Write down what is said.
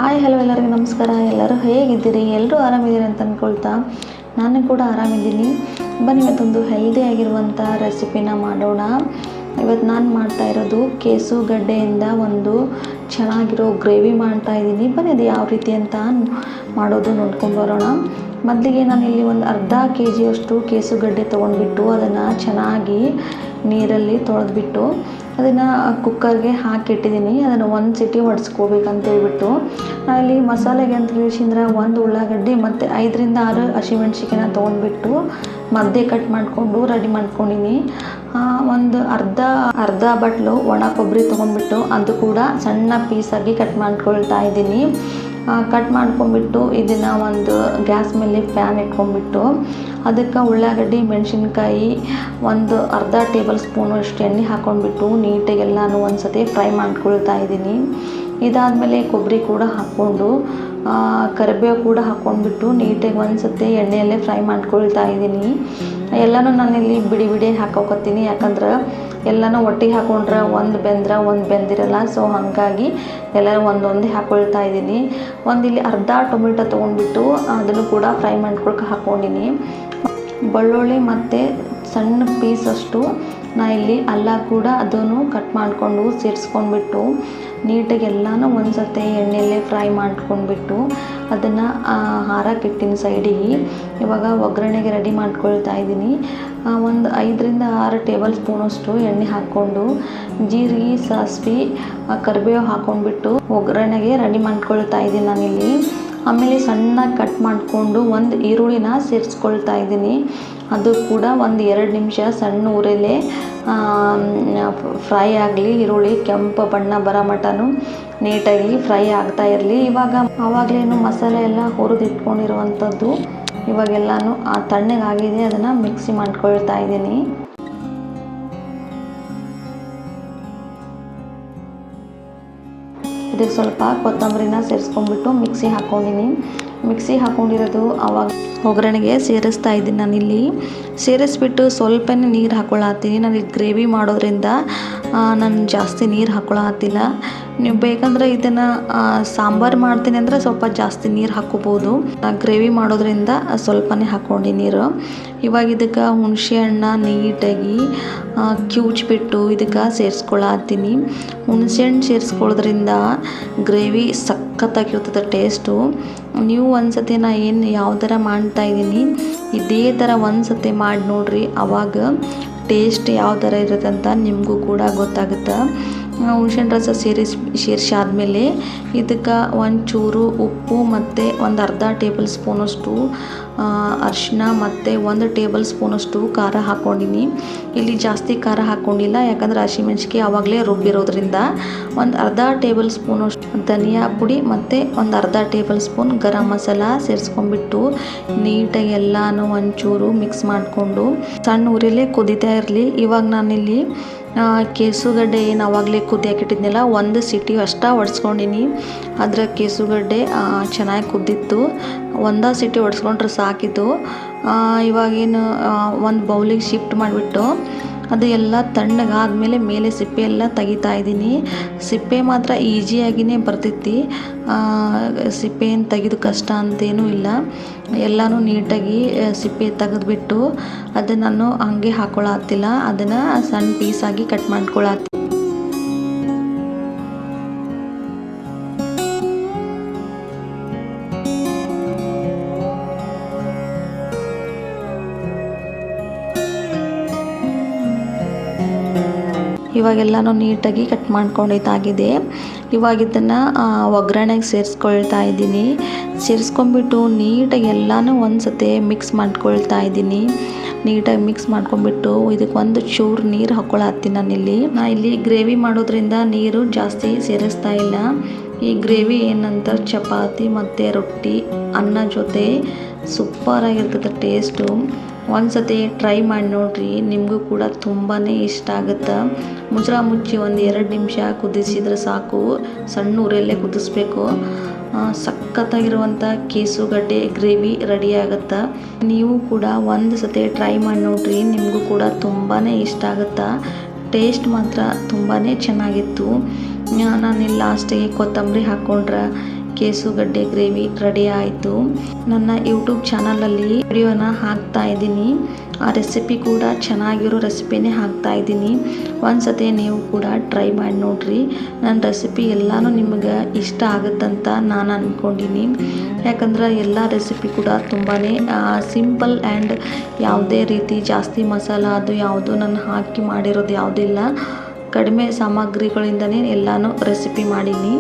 Hi hello ಎಲ್ಲರಿಗೂ ನಮಸ್ಕಾರ. ಎಲ್ಲರೂ ಹೇಗಿದ್ದೀರಿ? ಎಲ್ಲರೂ ಆರಾಮಿದ್ದೀರಿ ಅಂತ ಅಂದ್ಕೊಳ್ತಾ ನಾನು ಕೂಡ ಆರಾಮಿದ್ದೀನಿ. ಬನ್ನಿ ಇವತ್ತೊಂದು ಹೆಲ್ದಿ ಆಗಿರುವಂಥ ರೆಸಿಪಿನ ಮಾಡೋಣ. ಇವತ್ತು ನಾನು ಮಾಡ್ತಾ ಇರೋದು ಕೆಸುಗಡ್ಡೆಯಿಂದ ಒಂದು ಚೆನ್ನಾಗಿರೋ ಗ್ರೇವಿ ಮಾಡ್ತಾ ಇದ್ದೀನಿ. ಬನ್ನಿ ಅದು ಯಾವ ರೀತಿ ಅಂತ ಮಾಡೋದು ನೋಡ್ಕೊಂಡು ಬರೋಣ. ಮೊದಲಿಗೆ ನಾನಿಲ್ಲಿ ಒಂದು ಅರ್ಧ ಕೆಜಿಯಷ್ಟು ಕೆಸುಗಡ್ಡೆ ತೊಗೊಂಡ್ಬಿಟ್ಟು ಅದನ್ನು ಚೆನ್ನಾಗಿ ನೀರಲ್ಲಿ ತೊಳೆದ್ಬಿಟ್ಟು ಅದನ್ನು ಕುಕ್ಕರ್ಗೆ ಹಾಕಿಟ್ಟಿದ್ದೀನಿ. ಅದನ್ನು ಒಂದು ಸಿಟಿ ಹೊಡೆಸ್ಕೋಬೇಕಂತ ಹೇಳ್ಬಿಟ್ಟು ನಾನಿಲ್ಲಿ ಮಸಾಲೆಗೆ ಅಂತ ಹೇಳಿಸಿದ್ರೆ ಒಂದು ಉಳ್ಳಾಗಡ್ಡಿ ಮತ್ತು 5ರಿಂದ 6 ಹಸಿಮೆಣ್ಸಿಕಾಯಿನ ತೊಗೊಂಡ್ಬಿಟ್ಟು ಮಧ್ಯೆ ಕಟ್ ಮಾಡಿಕೊಂಡು ರೆಡಿ ಮಾಡ್ಕೊಂಡಿನಿ. ಒಂದು ಅರ್ಧ ಬಟ್ಲು ಒಣ ಕೊಬ್ಬರಿ ತೊಗೊಂಡ್ಬಿಟ್ಟು ಅದು ಕೂಡ ಸಣ್ಣ ಪೀಸಾಗಿ ಕಟ್ ಮಾಡ್ಕೊಳ್ತಾ ಇದ್ದೀನಿ. ಕಟ್ ಮಾಡ್ಕೊಂಡ್ಬಿಟ್ಟು ಇದನ್ನು ಒಂದು ಗ್ಯಾಸ್ ಮೇಲೆ ಫ್ಯಾನ್ ಇಟ್ಕೊಂಡ್ಬಿಟ್ಟು ಅದಕ್ಕೆ ಉಳ್ಳಾಗಡ್ಡಿ ಮೆಣಸಿನ್ಕಾಯಿ ಒಂದು ಅರ್ಧ ಟೇಬಲ್ ಸ್ಪೂನು ಅಷ್ಟು ಎಣ್ಣೆ ಹಾಕ್ಕೊಂಡ್ಬಿಟ್ಟು ನೀಟಾಗಿ ಎಲ್ಲನೂ ಒಂದು ಸತಿ ಫ್ರೈ ಮಾಡ್ಕೊಳ್ತಾ ಇದ್ದೀನಿ. ಇದಾದಮೇಲೆ ಕೊಬ್ಬರಿ ಕೂಡ ಹಾಕ್ಕೊಂಡು ಕರಿಬೇವು ಕೂಡ ಹಾಕ್ಕೊಂಡ್ಬಿಟ್ಟು ನೀಟಾಗಿ ಒಂದು ಸತಿ ಎಣ್ಣೆಯಲ್ಲೇ ಫ್ರೈ ಮಾಡ್ಕೊಳ್ತಾ ಇದ್ದೀನಿ. ಎಲ್ಲನೂ ನಾನಿಲ್ಲಿ ಬಿಡಿ ಬಿಡಿ ಹಾಕೋಕತ್ತೀನಿ, ಯಾಕಂದ್ರೆ ಎಲ್ಲನೂ ಒಟ್ಟಿಗೆ ಹಾಕ್ಕೊಂಡ್ರೆ ಒಂದು ಬೆಂದ್ರೆ ಒಂದು ಬೆಂದಿರಲ್ಲ. ಸೊ ಹಾಗಾಗಿ ಎಲ್ಲನೂ ಒಂದೊಂದೇ ಹಾಕ್ಕೊಳ್ತಾ ಇದ್ದೀನಿ. ಇಲ್ಲಿ ಅರ್ಧ ಟೊಮೆಟೊ ತೊಗೊಂಡ್ಬಿಟ್ಟು ಅದನ್ನು ಕೂಡ ಫ್ರೈ ಮಾಡ್ಕೊಳಕ್ಕೆ ಹಾಕ್ಕೊಂಡಿನಿ. ಬೆಳ್ಳುಳ್ಳಿ ಮತ್ತು ಸಣ್ಣ ಪೀಸಷ್ಟು ಇಲ್ಲಿ ಅಲ್ಲ ಕೂಡ ಅದನ್ನು ಕಟ್ ಮಾಡಿಕೊಂಡು ಸೇರಿಸ್ಕೊಂಡ್ಬಿಟ್ಟು ನೀಟಾಗಿ ಎಲ್ಲನೂ ಒಂದು ಸತಿ ಎಣ್ಣೆಯಲ್ಲೇ ಫ್ರೈ ಮಾಡ್ಕೊಂಡ್ಬಿಟ್ಟು ಅದನ್ನು ಹಾರಕ್ಕಿಟ್ಟಿನಿ ಸೈಡಿಗೆ. ಇವಾಗ ಒಗ್ಗರಣೆಗೆ ರೆಡಿ ಮಾಡ್ಕೊಳ್ತಾ ಇದ್ದೀನಿ. ಒಂದು 5ರಿಂದ 6 ಟೇಬಲ್ ಸ್ಪೂನಷ್ಟು ಎಣ್ಣೆ ಹಾಕ್ಕೊಂಡು ಜೀರಿಗೆ, ಸಾಸಿವೆ, ಕರಿಬೇವು ಹಾಕ್ಕೊಂಡ್ಬಿಟ್ಟು ಒಗ್ಗರಣೆಗೆ ರೆಡಿ ಮಾಡ್ಕೊಳ್ತಾ ಇದ್ದೀನಿ ನಾನಿಲ್ಲಿ. ಆಮೇಲೆ ಸಣ್ಣಗೆ ಕಟ್ ಮಾಡಿಕೊಂಡು ಒಂದು ಈರುಳ್ಳಿನ ಸೇರಿಸ್ಕೊಳ್ತಾ ಇದ್ದೀನಿ. ಅದು ಕೂಡ ಒಂದು 2 ನಿಮಿಷ ಸಣ್ಣ ಊರಲ್ಲೇ ಫ್ರೈ ಆಗಲಿ. ಈರುಳ್ಳಿ ಕೆಂಪು ಬಣ್ಣ ಬರೋ ಮಟನು ನೀಟಾಗಿ ಫ್ರೈ ಆಗ್ತಾ ಇರಲಿ. ಆವಾಗಲೇನು ಮಸಾಲೆ ಎಲ್ಲ ಹುರಿದಿಟ್ಕೊಂಡಿರುವಂಥದ್ದು ಇವಾಗೆಲ್ಲನೂ ತಣ್ಣಗಾಗಿದೆ, ಅದನ್ನು ಮಿಕ್ಸಿ ಮಾಡ್ಕೊಳ್ತಾ ಇದ್ದೀನಿ. ಇದಕ್ಕೆ ಸ್ವಲ್ಪ ಕೊತ್ತಂಬರಿನ ಸೇರಿಸ್ಕೊಂಡ್ಬಿಟ್ಟು ಮಿಕ್ಸಿ ಹಾಕ್ಕೊಂಡಿರೋದು ಆವಾಗ ಒಗ್ಗರಣೆಗೆ ಸೇರಿಸ್ತಾ ಇದ್ದೀನಿ. ನಾನಿಲ್ಲಿ ಸೇರಿಸ್ಬಿಟ್ಟು ಸ್ವಲ್ಪನೇ ನೀರು ಹಾಕ್ಕೊಳತ್ತೀನಿ. ನಾನಿಲ್ಲಿ ಗ್ರೇವಿ ಮಾಡೋದ್ರಿಂದ ನಾನು ಜಾಸ್ತಿ ನೀರು ಹಾಕ್ಕೊಳತ್ತಿಲ್ಲ. ನೀವು ಬೇಕಂದ್ರೆ ಇದನ್ನು ಸಾಂಬಾರು ಮಾಡ್ತೀನಿ ಅಂದರೆ ಸ್ವಲ್ಪ ಜಾಸ್ತಿ ನೀರು ಹಾಕ್ಕೋಬೋದು. ಗ್ರೇವಿ ಮಾಡೋದ್ರಿಂದ ಸ್ವಲ್ಪನೇ ಹಾಕ್ಕೊಂಡು ನೀರು. ಇವಾಗ ಇದಕ್ಕೆ ಹುಣಸೆ ಹಣ್ಣ ನೀಟಾಗಿ ಕಿವುಚ್ಬಿಟ್ಟು ಇದಕ್ಕೆ ಸೇರಿಸ್ಕೊಳತ್ತೀನಿ. ಹುಣಸೆ ಹಣ್ಣು ಸೇರಿಸ್ಕೊಳ್ಳೋದ್ರಿಂದ ಗ್ರೇವಿ ಸಖತ್ತಾಗಿರ್ತದೆ ಟೇಸ್ಟು. ನೀವು ಒಂದು ಸತಿ ಯಾವ ಥರ ಮಾಡ್ತಾ ಇದ್ದೀನಿ ಇದೇ ಥರ ಒಂದು ಸತಿ ಮಾಡಿ ನೋಡಿರಿ, ಆವಾಗ ಟೇಸ್ಟ್ ಯಾವ ಥರ ಇರುತ್ತೆ ಅಂತ ನಿಮಗೂ ಕೂಡ ಗೊತ್ತಾಗುತ್ತೆ. ಹುಣಸೆಹಣ್ಣು ರಸ ಸೇರಿಸಾದ್ಮೇಲೆ ಇದಕ್ಕೆ ಒಂಚೂರು ಉಪ್ಪು ಮತ್ತು ಒಂದು ಅರ್ಧ ಟೇಬಲ್ ಸ್ಪೂನಷ್ಟು ಅರಿಶಿನ ಮತ್ತು 1 ಟೇಬಲ್ ಸ್ಪೂನಷ್ಟು ಖಾರ ಹಾಕ್ಕೊಂಡಿನಿ. ಇಲ್ಲಿ ಜಾಸ್ತಿ ಖಾರ ಹಾಕ್ಕೊಂಡಿಲ್ಲ, ಯಾಕಂದರೆ ಹಸಿಮೆಣ್ಸಿಕಾಯಿ ಆವಾಗಲೇ ರುಬ್ಬಿರೋದ್ರಿಂದ. ಒಂದು ಅರ್ಧ ಟೇಬಲ್ ಸ್ಪೂನಷ್ಟು ಧನಿಯಾ ಪುಡಿ ಮತ್ತು ಒಂದು ಅರ್ಧ ಟೇಬಲ್ ಸ್ಪೂನ್ ಗರಂ ಮಸಾಲ ಸೇರಿಸ್ಕೊಂಡ್ಬಿಟ್ಟು ನೀಟಾಗಿ ಎಲ್ಲನೂ ಒಂಚೂರು ಮಿಕ್ಸ್ ಮಾಡಿಕೊಂಡು ಸಣ್ಣ ಊರಲ್ಲೇ ಕುದೀತಾ ಇರಲಿ. ಇವಾಗ ನಾನಿಲ್ಲಿ ಕೆಸುಗಡ್ಡೆ ಏನು ಆವಾಗಲೇ ಕುದಿಯಾಕಿಟ್ಟಿದ್ನಲ್ಲ 1 ಸಿಟಿ ಅಷ್ಟೇ ಹೊಡ್ಸ್ಕೊಂಡಿನಿ. ಅದರ ಕೆಸುಗಡ್ಡೆ ಚೆನ್ನಾಗಿ ಕುದ್ದಿತ್ತು. 1 ಸಿಟಿ ಹೊಡ್ಸ್ಕೊಂಡ್ರೆ ಸಾಕಿತ್ತು. ಇವಾಗೇನು ಒಂದು ಬೌಲಿಗೆ ಶಿಫ್ಟ್ ಮಾಡಿಬಿಟ್ಟು ಅದು ಎಲ್ಲ ತಣ್ಣಗಾದ್ಮೇಲೆ ಮೇಲೆ ಸಿಪ್ಪೆ ಎಲ್ಲ ತೆಗಿತಾ ಇದ್ದೀನಿ. ಸಿಪ್ಪೆ ಮಾತ್ರ ಈಸಿಯಾಗಿಯೇ ಬರ್ತೈತಿ, ಸಿಪ್ಪೆ ಏನು ತೆಗೆದು ಕಷ್ಟ ಅಂತೇನೂ ಇಲ್ಲ. ಎಲ್ಲನೂ ನೀಟಾಗಿ ಸಿಪ್ಪೆ ತೆಗೆದ್ಬಿಟ್ಟು ಅದನ್ನು ನಾನು ಹಂಗೆ ಹಾಕ್ಕೊಳತ್ತಿಲ್ಲ, ಅದನ್ನು ಸಣ್ಣ ಪೀಸಾಗಿ ಕಟ್ ಮಾಡ್ಕೊಳತ್ತೀನಿ. ಇವಾಗೆಲ್ಲನೂ ನೀಟಾಗಿ ಕಟ್ ಮಾಡ್ಕೊಂಡಿದ್ದಾಗಿದೆ. ಇವಾಗ ಇದನ್ನು ಒಗ್ಗರಣೆಗೆ ಸೇರಿಸ್ಕೊಳ್ತಾ ಇದ್ದೀನಿ. ಸೇರಿಸ್ಕೊಂಡ್ಬಿಟ್ಟು ನೀಟಾಗಿ ಎಲ್ಲನೂ ಒಂದು ಸತಿ ಮಿಕ್ಸ್ ಮಾಡ್ಕೊಳ್ತಾ ಇದ್ದೀನಿ. ನೀಟಾಗಿ ಮಿಕ್ಸ್ ಮಾಡ್ಕೊಂಡ್ಬಿಟ್ಟು ಇದಕ್ಕೆ ಒಂದು ಚೂರು ನೀರು ಹಾಕ್ಕೊಳತ್ತೀನಿ. ನಾನಿಲ್ಲಿ ಗ್ರೇವಿ ಮಾಡೋದ್ರಿಂದ ನೀರು ಜಾಸ್ತಿ ಸೇರಿಸ್ತಾ ಇಲ್ಲ. ಈ ಗ್ರೇವಿ ಏನಂತ ಚಪಾತಿ ಮತ್ತು ರೊಟ್ಟಿ ಅನ್ನ ಜೊತೆ ಸೂಪರಾಗಿರ್ತದೆ ಟೇಸ್ಟು. ಒಂದು ಸತಿ ಟ್ರೈ ಮಾಡಿ ನೋಡಿರಿ, ನಿಮಗೂ ಕೂಡ ತುಂಬಾ ಇಷ್ಟ ಆಗುತ್ತೆ. ಮುಚ್ಚಿ ಒಂದು 2 ನಿಮಿಷ ಕುದಿಸಿದ್ರೆ ಸಾಕು. ಸಣ್ಣ ಊರಲ್ಲೇ ಕುದಿಸ್ಬೇಕು. ಸಖತ್ತಾಗಿರುವಂಥ ಕೆಸುಗಡ್ಡೆ ಗ್ರೇವಿ ರೆಡಿ ಆಗುತ್ತೆ. ನೀವು ಕೂಡ ಒಂದು ಸತಿ ಟ್ರೈ ಮಾಡಿ ನೋಡಿರಿ, ನಿಮಗೂ ಕೂಡ ತುಂಬಾ ಇಷ್ಟ ಆಗುತ್ತೆ. ಟೇಸ್ಟ್ ಮಾತ್ರ ತುಂಬಾ ಚೆನ್ನಾಗಿತ್ತು. ನಾನಿಲ್ಲಿ ಲಾಸ್ಟಿಗೆ ಕೊತ್ತಂಬರಿ ಹಾಕ್ಕೊಂಡ್ರೆ ಕೇಸುಗಡ್ಡೆ ಗ್ರೇವಿ ರೆಡಿ ಆಯಿತು. ನನ್ನ ಯೂಟ್ಯೂಬ್ ಚಾನಲಲ್ಲಿ ವಿಡಿಯೋನ ಹಾಕ್ತಾ ಇದ್ದೀನಿ. ಆ ರೆಸಿಪಿ ಕೂಡ ಚೆನ್ನಾಗಿರೋ ರೆಸಿಪಿನೇ ಹಾಕ್ತಾ ಇದ್ದೀನಿ. ಒಂದ್ಸತಿ ನೀವು ಕೂಡ ಟ್ರೈ ಮಾಡಿ ನೋಡ್ರಿ. ನನ್ನ ರೆಸಿಪಿ ಎಲ್ಲನೂ ನಿಮಗೆ ಇಷ್ಟ ಆಗುತ್ತಂತ ನಾನು ಅಂದ್ಕೊಂಡಿನಿ. ಯಾಕಂದ್ರೆ ಎಲ್ಲ ರೆಸಿಪಿ ಕೂಡ ತುಂಬಾ ಸಿಂಪಲ್ ಆ್ಯಂಡ್ ಯಾವುದೇ ರೀತಿ ಜಾಸ್ತಿ ಮಸಾಲ ಅದು ಯಾವುದು ನಾನು ಹಾಕಿ ಮಾಡಿರೋದು ಯಾವುದಿಲ್ಲ. ಕಡಿಮೆ ಸಾಮಗ್ರಿಗಳಿಂದನೇ ಎಲ್ಲನೂ ರೆಸಿಪಿ ಮಾಡೀನಿ.